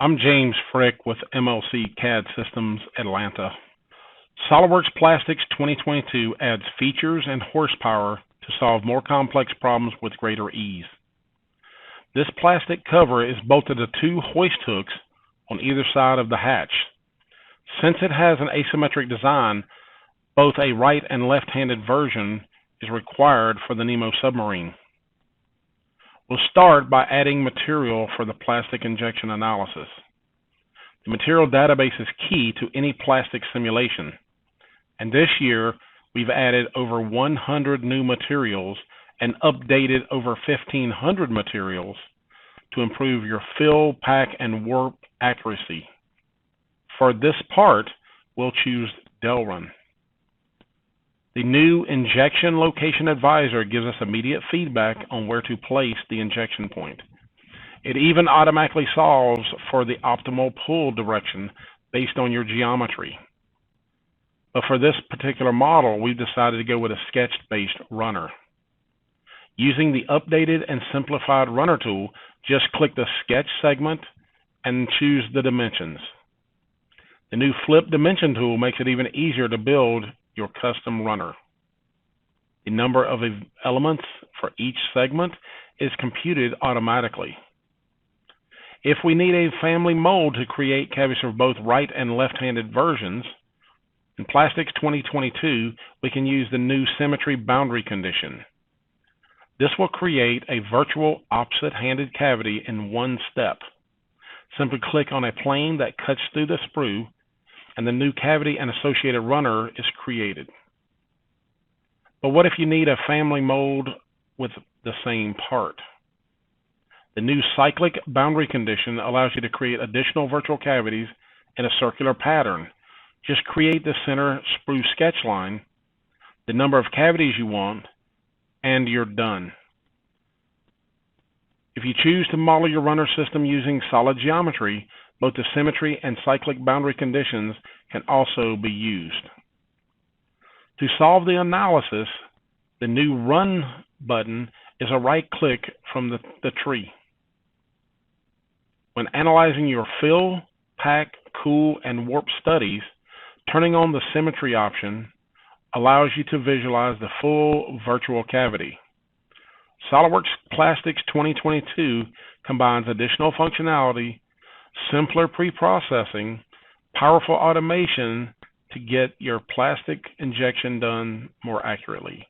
I'm James Frick with MLC CAD Systems Atlanta. SOLIDWORKS Plastics 2022 adds features and horsepower to solve more complex problems with greater ease. This plastic cover is bolted to two hoist hooks on either side of the hatch. Since it has an asymmetric design, both a right and left-handed version is required for the Nemo submarine. We'll start by adding material for the plastic injection analysis. The material database is key to any plastic simulation, and this year we've added over 100 new materials and updated over 1,500 materials to improve your fill, pack, and warp accuracy. For this part, we'll choose Delrin. The new Injection Location Advisor gives us immediate feedback on where to place the injection point. It even automatically solves for the optimal pull direction based on your geometry. But for this particular model, we've decided to go with a sketch-based runner. Using the updated and simplified runner tool, just click the sketch segment and choose the dimensions. The new flip dimension tool makes it even easier to build your custom runner. The number of elements for each segment is computed automatically. If we need a family mold to create cavities for both right and left-handed versions, in Plastics 2022, we can use the new Symmetry Boundary Condition. This will create a virtual opposite-handed cavity in one step. Simply click on a plane that cuts through the sprue, and the new cavity and associated runner is created. But what if you need a family mold with the same part? The new Cyclic Boundary Condition allows you to create additional virtual cavities in a circular pattern. Just create the center sprue sketch line, the number of cavities you want, and you're done. If you choose to model your runner system using solid geometry, both the symmetry and cyclic boundary conditions can also be used. To solve the analysis, the new Run button is a right-click from the tree. When analyzing your fill, pack, cool, and warp studies, turning on the symmetry option allows you to visualize the full virtual cavity. SOLIDWORKS Plastics 2022 combines additional functionality, simpler pre-processing, powerful automation to get your plastic injection done more accurately.